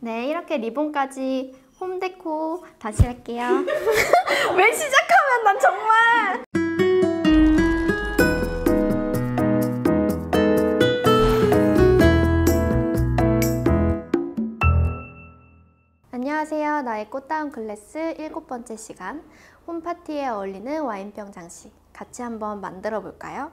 네, 이렇게 리본까지 홈데코 다시 할게요. 왜 시작하면 난 정말! 안녕하세요. 나의 꽃다운 클래스 7번째 시간, 홈파티에 어울리는 와인병 장식 같이 한번 만들어 볼까요?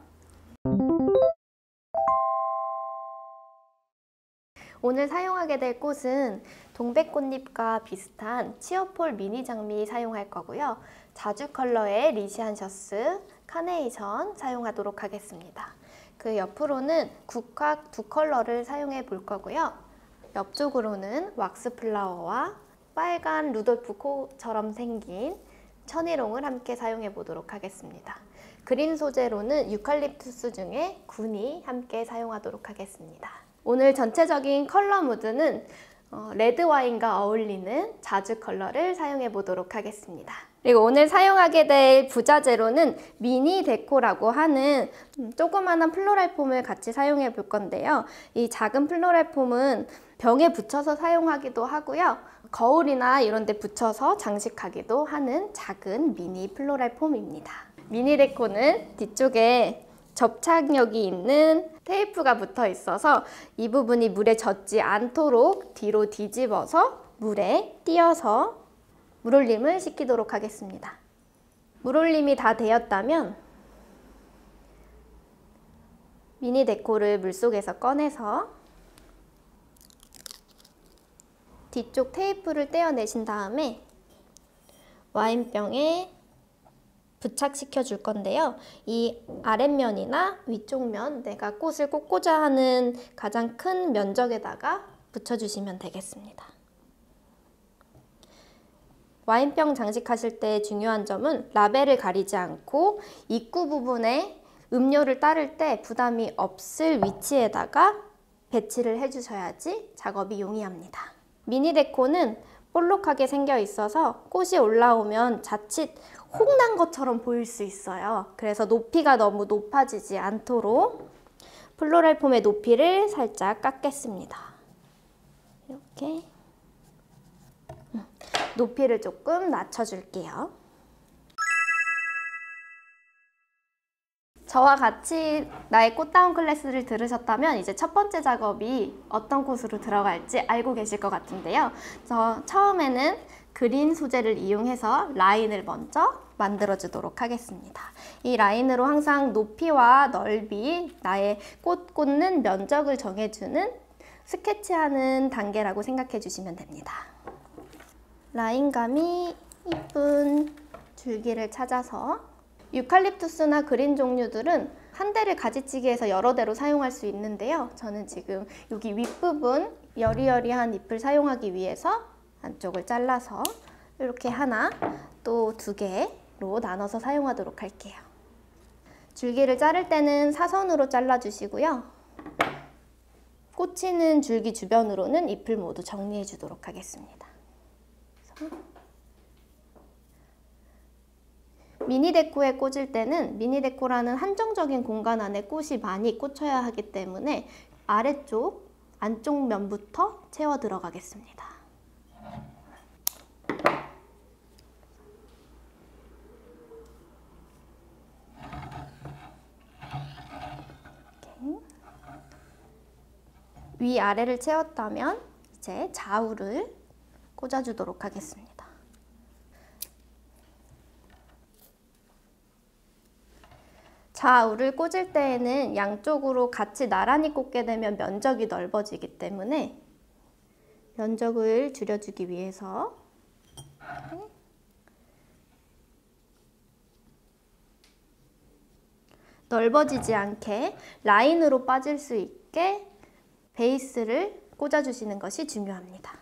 오늘 사용하게 될 꽃은 동백꽃잎과 비슷한 치어폴 미니 장미 사용할 거고요. 자주 컬러의 리시안셔스, 카네이션 사용하도록 하겠습니다. 그 옆으로는 국화 두 컬러를 사용해 볼 거고요. 옆쪽으로는 왁스 플라워와 빨간 루돌프 코처럼 생긴 천일홍을 함께 사용해 보도록 하겠습니다. 그린 소재로는 유칼립투스 중에 군이 함께 사용하도록 하겠습니다. 오늘 전체적인 컬러 무드는 레드 와인과 어울리는 자주 컬러를 사용해 보도록 하겠습니다. 그리고 오늘 사용하게 될 부자재로는 미니 데코라고 하는 조그마한 플로랄 폼을 같이 사용해 볼 건데요. 이 작은 플로랄 폼은 병에 붙여서 사용하기도 하고요. 거울이나 이런 데 붙여서 장식하기도 하는 작은 미니 플로랄 폼입니다. 미니 데코는 뒤쪽에 접착력이 있는 테이프가 붙어 있어서 이 부분이 물에 젖지 않도록 뒤로 뒤집어서 물에 띄어서 물올림을 시키도록 하겠습니다. 물올림이 다 되었다면 미니 데코를 물속에서 꺼내서 뒤쪽 테이프를 떼어내신 다음에 와인병에 부착시켜 줄 건데요. 이 아랫면이나 위쪽 면, 내가 꽃을 꽂고자 하는 가장 큰 면적에다가 붙여주시면 되겠습니다. 와인병 장식하실 때 중요한 점은 라벨을 가리지 않고 입구 부분에 음료를 따를 때 부담이 없을 위치에다가 배치를 해주셔야지 작업이 용이합니다. 미니 데코는 볼록하게 생겨 있어서 꽃이 올라오면 자칫 홍난 것처럼 보일 수 있어요. 그래서 높이가 너무 높아지지 않도록 플로랄 폼의 높이를 살짝 깎겠습니다. 이렇게 높이를 조금 낮춰줄게요. 저와 같이 나의 꽃다운 클래스를 들으셨다면 이제 첫 번째 작업이 어떤 꽃으로 들어갈지 알고 계실 것 같은데요. 처음에는 그린 소재를 이용해서 라인을 먼저 만들어 주도록 하겠습니다. 이 라인으로 항상 높이와 넓이, 나의 꽃 꽂는 면적을 정해주는 스케치하는 단계라고 생각해 주시면 됩니다. 라인감이 이쁜 줄기를 찾아서 유칼립투스나 그린 종류들은 한 대를 가지치기해서 여러 대로 사용할 수 있는데요. 저는 지금 여기 윗부분 여리여리한 잎을 사용하기 위해서 안쪽을 잘라서 이렇게 하나, 또 두 개로 나눠서 사용하도록 할게요. 줄기를 자를 때는 사선으로 잘라주시고요. 꽂히는 줄기 주변으로는 잎을 모두 정리해 주도록 하겠습니다. 미니 데코에 꽂을 때는 미니 데코라는 한정적인 공간 안에 꽃이 많이 꽂혀야 하기 때문에 아래쪽, 안쪽 면부터 채워 들어가겠습니다. 위아래를 채웠다면 이제 좌우를 꽂아주도록 하겠습니다. 좌우를 꽂을 때에는 양쪽으로 같이 나란히 꽂게 되면 면적이 넓어지기 때문에 면적을 줄여주기 위해서 넓어지지 않게 라인으로 빠질 수 있게 베이스를 꽂아주시는 것이 중요합니다.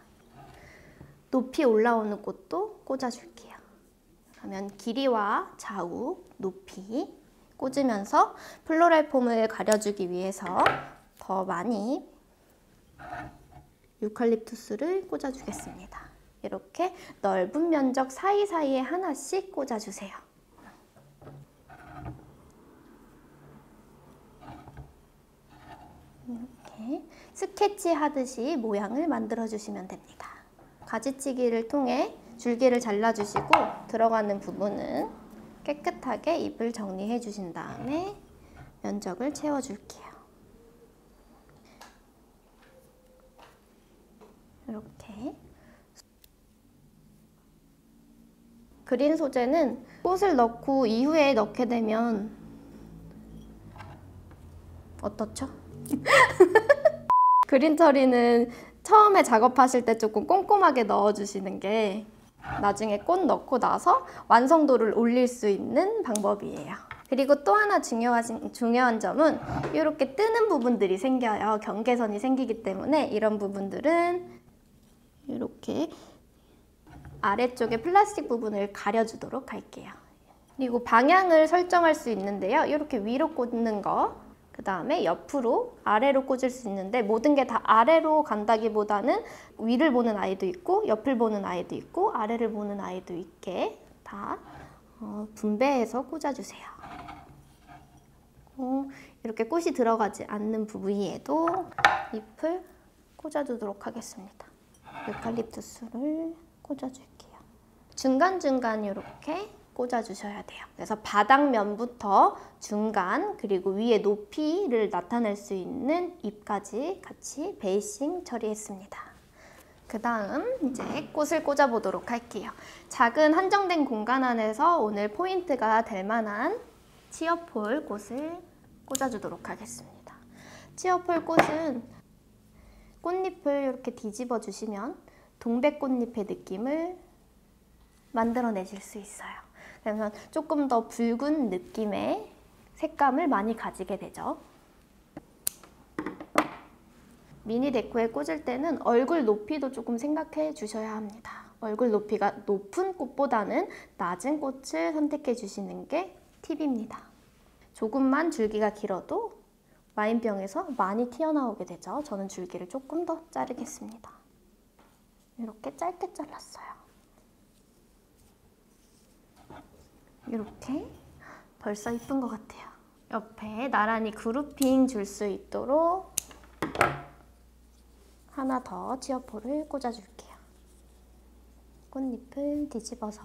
높이 올라오는 꽃도 꽂아줄게요. 그러면 길이와 좌우, 높이 꽂으면서 플로랄 폼을 가려주기 위해서 더 많이 유칼립투스를 꽂아주겠습니다. 이렇게 넓은 면적 사이사이에 하나씩 꽂아주세요. 이렇게 스케치 하듯이 모양을 만들어 주시면 됩니다. 가지치기를 통해 줄기를 잘라주시고 들어가는 부분은 깨끗하게 잎을 정리해 주신 다음에 면적을 채워줄게요. 이렇게. 그린 소재는 꽃을 넣고 이후에 넣게 되면 어떻죠? 그린 처리는 처음에 작업하실 때 조금 꼼꼼하게 넣어주시는 게 나중에 꽃 넣고 나서 완성도를 올릴 수 있는 방법이에요. 그리고 또 하나 중요한 점은 이렇게 뜨는 부분들이 생겨요. 경계선이 생기기 때문에 이런 부분들은 이렇게 아래쪽에 플라스틱 부분을 가려주도록 할게요. 그리고 방향을 설정할 수 있는데요. 이렇게 위로 꽂는 거, 그 다음에 옆으로, 아래로 꽂을 수 있는데 모든 게 다 아래로 간다기보다는 위를 보는 아이도 있고 옆을 보는 아이도 있고 아래를 보는 아이도 있게 다 분배해서 꽂아주세요. 이렇게 꽃이 들어가지 않는 부위에도 잎을 꽂아주도록 하겠습니다. 유칼립투스를 꽂아줄게요. 중간중간 이렇게 꽂아주셔야 돼요. 그래서 바닥면부터 중간 그리고 위에 높이를 나타낼 수 있는 잎까지 같이 베이싱 처리했습니다. 그 다음 이제 꽃을 꽂아보도록 할게요. 작은 한정된 공간 안에서 오늘 포인트가 될 만한 치어폴 꽃을 꽂아주도록 하겠습니다. 치어폴 꽃은 꽃잎을 이렇게 뒤집어 주시면 동백꽃잎의 느낌을 만들어내실 수 있어요. 그러면 조금 더 붉은 느낌의 색감을 많이 가지게 되죠. 미니 데코에 꽂을 때는 얼굴 높이도 조금 생각해 주셔야 합니다. 얼굴 높이가 높은 꽃보다는 낮은 꽃을 선택해 주시는 게 팁입니다. 조금만 줄기가 길어도 와인병에서 많이 튀어나오게 되죠. 저는 줄기를 조금 더 자르겠습니다. 이렇게 짧게 잘랐어요. 이렇게 벌써 이쁜 것 같아요. 옆에 나란히 그루핑 줄 수 있도록 하나 더 치어폴을 꽂아줄게요. 꽃잎을 뒤집어서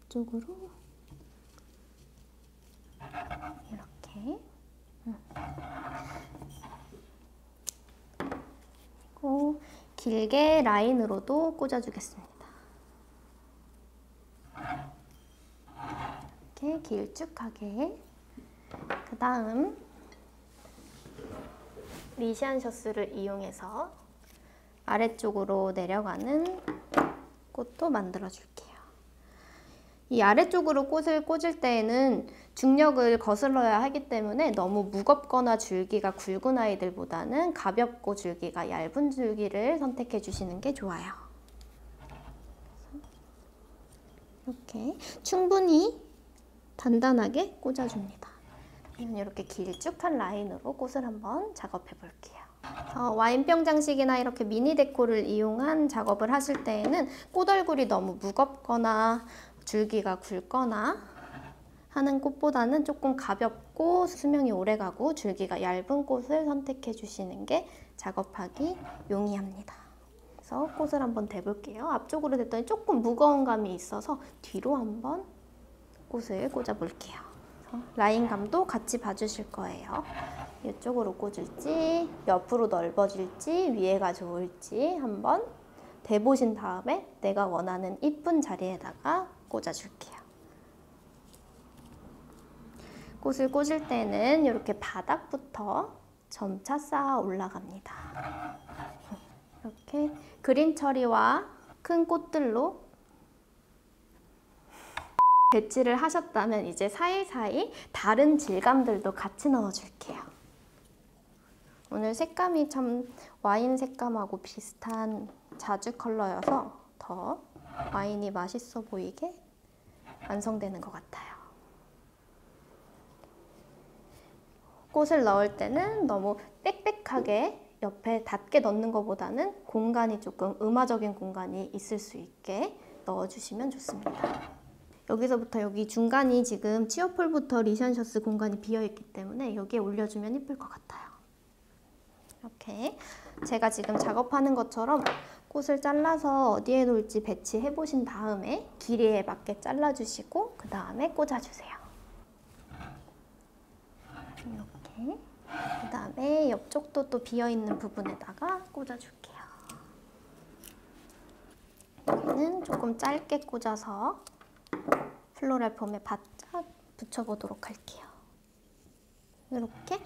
이쪽으로 이렇게 그리고 길게 라인으로도 꽂아주겠습니다. 이렇게 길쭉하게. 그 다음 리시안 셔스를 이용해서 아래쪽으로 내려가는 꽃도 만들어줄게요. 이 아래쪽으로 꽃을 꽂을 때에는 중력을 거슬러야 하기 때문에 너무 무겁거나 줄기가 굵은 아이들보다는 가볍고 줄기가 얇은 줄기를 선택해 주시는 게 좋아요. 이렇게 충분히 단단하게 꽂아줍니다. 이렇게 길쭉한 라인으로 꽃을 한번 작업해 볼게요. 와인병 장식이나 이렇게 미니 데코를 이용한 작업을 하실 때에는 꽃 얼굴이 너무 무겁거나 줄기가 굵거나 하는 꽃보다는 조금 가볍고 수명이 오래가고 줄기가 얇은 꽃을 선택해 주시는 게 작업하기 용이합니다. 그래서 꽃을 한번 대볼게요. 앞쪽으로 됐더니 조금 무거운 감이 있어서 뒤로 한번 꽃을 꽂아 볼게요. 라인감도 같이 봐주실 거예요. 이쪽으로 꽂을지 옆으로 넓어질지 위에가 좋을지 한번 대보신 다음에 내가 원하는 이쁜 자리에다가 꽂아줄게요. 꽃을 꽂을 때는 이렇게 바닥부터 점차 쌓아 올라갑니다. 이렇게 그린 처리와 큰 꽃들로 배치를 하셨다면 이제 사이사이 다른 질감들도 같이 넣어줄게요. 오늘 색감이 참 와인 색감하고 비슷한 자주 컬러여서 더 와인이 맛있어 보이게 완성되는 것 같아요. 꽃을 넣을 때는 너무 빽빽하게 옆에 닿게 넣는 것보다는 공간이 조금 음화적인 공간이 있을 수 있게 넣어주시면 좋습니다. 여기서부터 여기 중간이 지금 치어폴부터 리시안 셔스 공간이 비어있기 때문에 여기에 올려주면 이쁠 것 같아요. 이렇게 제가 지금 작업하는 것처럼 꽃을 잘라서 어디에 놓을지 배치해 보신 다음에 길이에 맞게 잘라주시고 그 다음에 꽂아주세요. 이렇게. 그 다음에 옆쪽도 또 비어있는 부분에다가 꽂아줄게요. 여기는 조금 짧게 꽂아서 플로럴 폼에 바짝 붙여보도록 할게요. 이렇게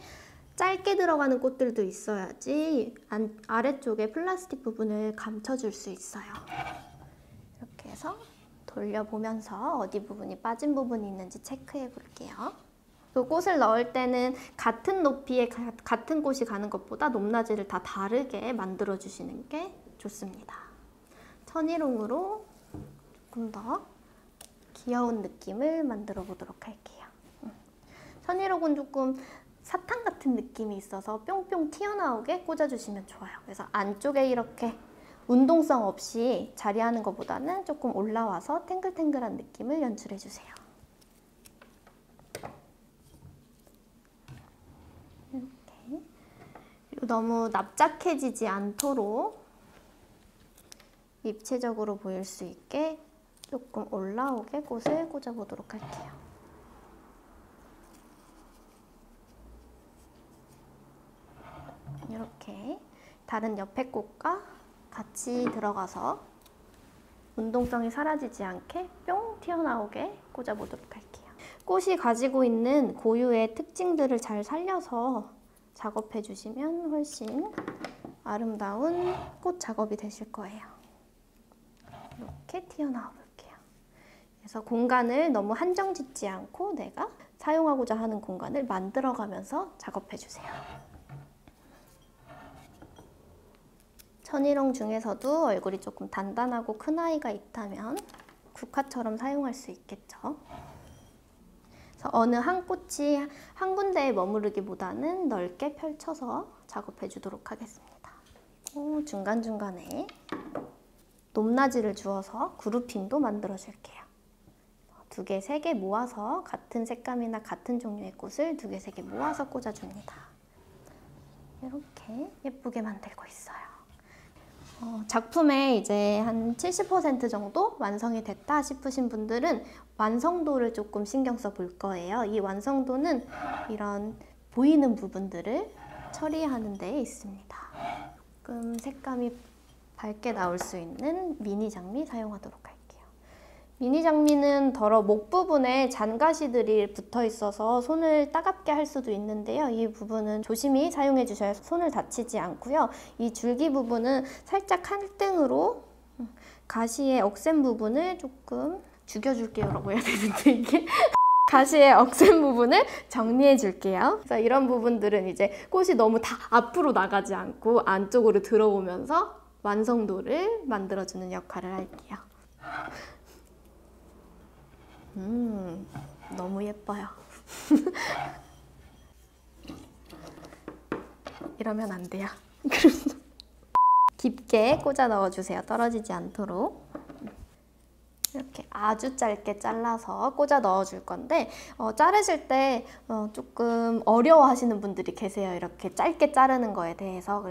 짧게 들어가는 꽃들도 있어야지 아래쪽에 플라스틱 부분을 감춰줄 수 있어요. 이렇게 해서 돌려보면서 어디 부분이 빠진 부분이 있는지 체크해 볼게요. 그 꽃을 넣을 때는 같은 높이에 같은 꽃이 가는 것보다 높낮이를 다 다르게 만들어 주시는 게 좋습니다. 천일홍으로 조금 더 귀여운 느낌을 만들어 보도록 할게요. 천일홍은 조금 사탕 같은 느낌이 있어서 뿅뿅 튀어나오게 꽂아주시면 좋아요. 그래서 안쪽에 이렇게 운동성 없이 자리하는 것보다는 조금 올라와서 탱글탱글한 느낌을 연출해주세요. 이렇게. 그리고 너무 납작해지지 않도록 입체적으로 보일 수 있게 조금 올라오게 꽃을 꽂아보도록 할게요. 이렇게 다른 옆에 꽃과 같이 들어가서 운동성이 사라지지 않게 뿅 튀어나오게 꽂아보도록 할게요. 꽃이 가지고 있는 고유의 특징들을 잘 살려서 작업해 주시면 훨씬 아름다운 꽃 작업이 되실 거예요. 이렇게 튀어나와 볼게요. 그래서 공간을 너무 한정 짓지 않고 내가 사용하고자 하는 공간을 만들어가면서 작업해 주세요. 천일홍 중에서도 얼굴이 조금 단단하고 큰 아이가 있다면 국화처럼 사용할 수 있겠죠. 그래서 어느 한 꽃이 한 군데에 머무르기보다는 넓게 펼쳐서 작업해 주도록 하겠습니다. 그리고 중간중간에 높낮이를 주어서 그루핑도 만들어 줄게요. 2개, 3개 모아서 같은 색감이나 같은 종류의 꽃을 2개, 3개 모아서 꽂아줍니다. 이렇게 예쁘게 만들고 있어요. 작품에 이제 한 70% 정도 완성이 됐다 싶으신 분들은 완성도를 조금 신경 써 볼 거예요. 이 완성도는 이런 보이는 부분들을 처리하는 데 있습니다. 조금 색감이 밝게 나올 수 있는 미니 장미 사용하도록 할게요. 미니 장미는 더러 목 부분에 잔가시들이 붙어 있어서 손을 따갑게 할 수도 있는데요. 이 부분은 조심히 사용해 주셔야 손을 다치지 않고요. 이 줄기 부분은 살짝 칼등으로 가시의 억센 부분을 조금 죽여줄게요 라고 해야 되는데 이게 가시의 억센 부분을 정리해 줄게요. 그래서 이런 부분들은 이제 꽃이 너무 다 앞으로 나가지 않고 안쪽으로 들어오면서 완성도를 만들어주는 역할을 할게요. 너무 예뻐요. 이러면 안 돼요. 깊게 꽂아 넣어주세요. 떨어지지 않도록. 이렇게 아주 짧게 잘라서 꽂아 넣어줄 건데 자르실 때 조금 어려워하시는 분들이 계세요. 이렇게 짧게 자르는 거에 대해서.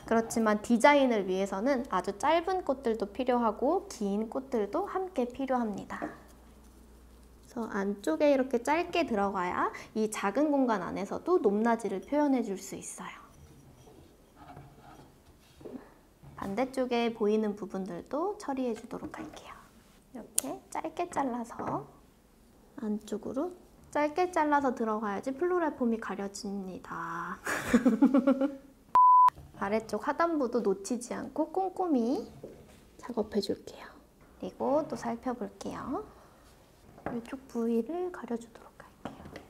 그렇지만 디자인을 위해서는 아주 짧은 꽃들도 필요하고 긴 꽃들도 함께 필요합니다. 그래서 안쪽에 이렇게 짧게 들어가야 이 작은 공간 안에서도 높낮이를 표현해 줄 수 있어요. 반대쪽에 보이는 부분들도 처리해 주도록 할게요. 이렇게 짧게 잘라서 안쪽으로 짧게 잘라서 들어가야지 플로럴 폼이 가려집니다. 아래쪽 하단부도 놓치지 않고 꼼꼼히 작업해 줄게요. 그리고 또 살펴볼게요. 이쪽 부위를 가려주도록 할게요.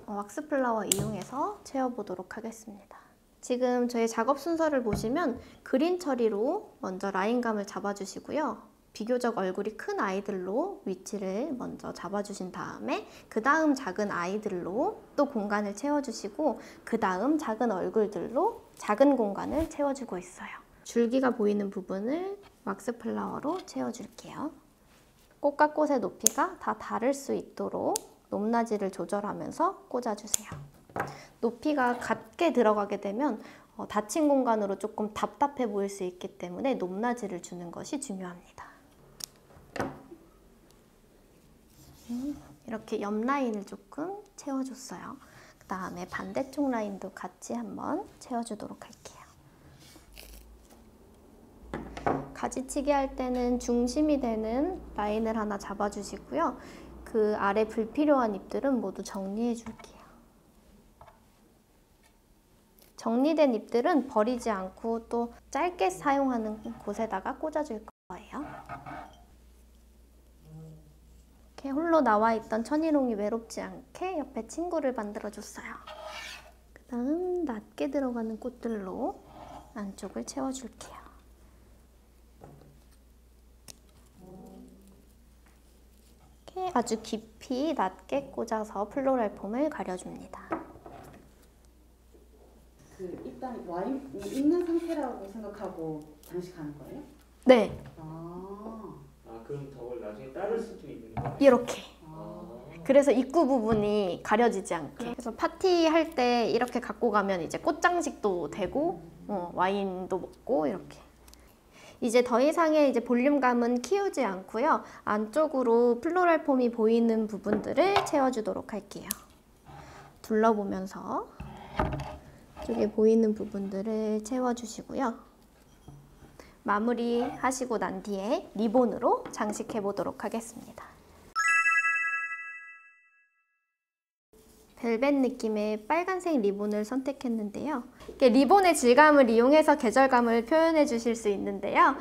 왁스 플라워 이용해서 채워보도록 하겠습니다. 지금 저희 작업 순서를 보시면 그린 처리로 먼저 라인감을 잡아주시고요. 비교적 얼굴이 큰 아이들로 위치를 먼저 잡아주신 다음에 그 다음 작은 아이들로 또 공간을 채워주시고 그 다음 작은 얼굴들로 작은 공간을 채워주고 있어요. 줄기가 보이는 부분을 왁스 플라워로 채워줄게요. 꽃과 꽃의 높이가 다 다를 수 있도록 높낮이를 조절하면서 꽂아주세요. 높이가 같게 들어가게 되면 닫힌 공간으로 조금 답답해 보일 수 있기 때문에 높낮이를 주는 것이 중요합니다. 이렇게 옆 라인을 조금 채워줬어요. 그 다음에 반대쪽 라인도 같이 한번 채워주도록 할게요. 가지치기 할 때는 중심이 되는 라인을 하나 잡아주시고요. 그 아래 불필요한 ip들은 모두 정리해 줄게요. 정리된 ip들은 버리지 않고 또 짧게 사용하는 곳에다가 꽂아줄 거예요. 이렇게 홀로 나와 있던 천일홍이 외롭지 않게 옆에 친구를 만들어줬어요. 그 다음 낮게 들어가는 꽃들로 안쪽을 채워줄게요. 이렇게 아주 깊이 낮게 꽂아서 플로럴 폼을 가려줍니다. 일단 와인이 있는 상태라고 생각하고 장식하는 거예요? 네. 그럼 저걸 나중에 따를 수도 있는 거예요? 이렇게. 그래서 입구 부분이 가려지지 않게. 그래서 파티할 때 이렇게 갖고 가면 이제 꽃장식도 되고 와인도 먹고 이렇게. 이제 더 이상의 이제 볼륨감은 키우지 않고요. 안쪽으로 플로럴 폼이 보이는 부분들을 채워주도록 할게요. 둘러보면서 이쪽에 보이는 부분들을 채워주시고요. 마무리 하시고 난 뒤에 리본으로 장식해 보도록 하겠습니다. 벨벳 느낌의 빨간색 리본을 선택했는데요. 리본의 질감을 이용해서 계절감을 표현해 주실 수 있는데요.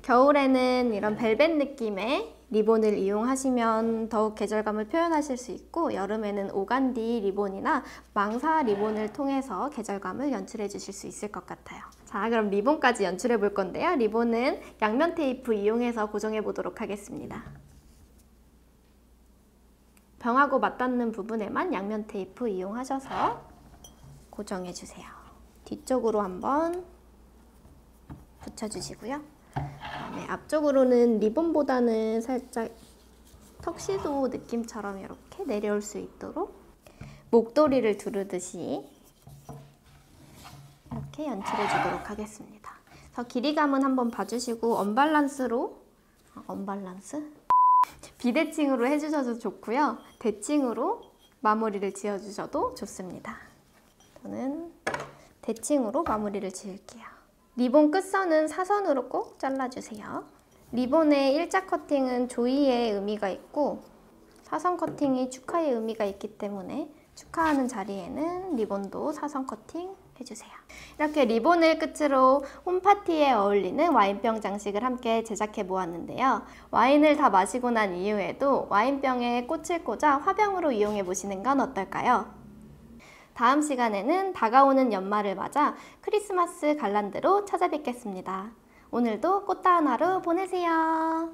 겨울에는 이런 벨벳 느낌의 리본을 이용하시면 더욱 계절감을 표현하실 수 있고, 여름에는 오간디 리본이나 망사 리본을 통해서 계절감을 연출해 주실 수 있을 것 같아요. 자, 그럼 리본까지 연출해 볼 건데요. 리본은 양면 테이프 이용해서 고정해 보도록 하겠습니다. 병하고 맞닿는 부분에만 양면 테이프 이용하셔서 고정해 주세요. 뒤쪽으로 한번 붙여주시고요. 그다음에 앞쪽으로는 리본보다는 살짝 턱시도 느낌처럼 이렇게 내려올 수 있도록 목도리를 두르듯이 이렇게 연출해 주도록 하겠습니다. 그래서 길이감은 한번 봐주시고 언밸런스로 비대칭으로 해주셔도 좋고요. 대칭으로 마무리를 지어주셔도 좋습니다. 저는 대칭으로 마무리를 지을게요. 리본 끝선은 사선으로 꼭 잘라주세요. 리본의 일자 커팅은 조이의 의미가 있고 사선 커팅이 축하의 의미가 있기 때문에 축하하는 자리에는 리본도 사선 커팅 해주세요. 이렇게 리본을 끝으로 홈파티에 어울리는 와인병 장식을 함께 제작해 보았는데요. 와인을 다 마시고 난 이후에도 와인병에 꽃을 꽂아 화병으로 이용해 보시는 건 어떨까요? 다음 시간에는 다가오는 연말을 맞아 크리스마스 갈란드로 찾아뵙겠습니다. 오늘도 꽃다운 하루 보내세요.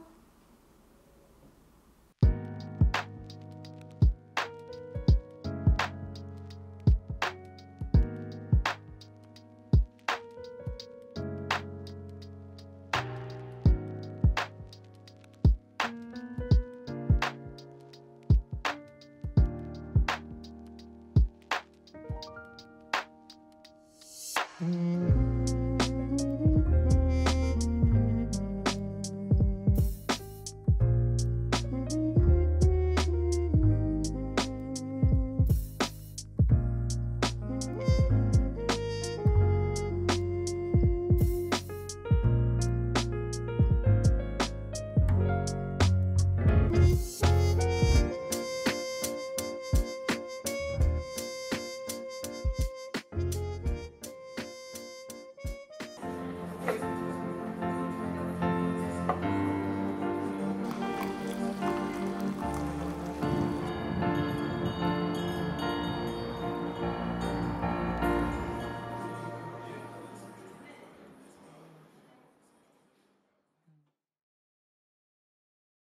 음.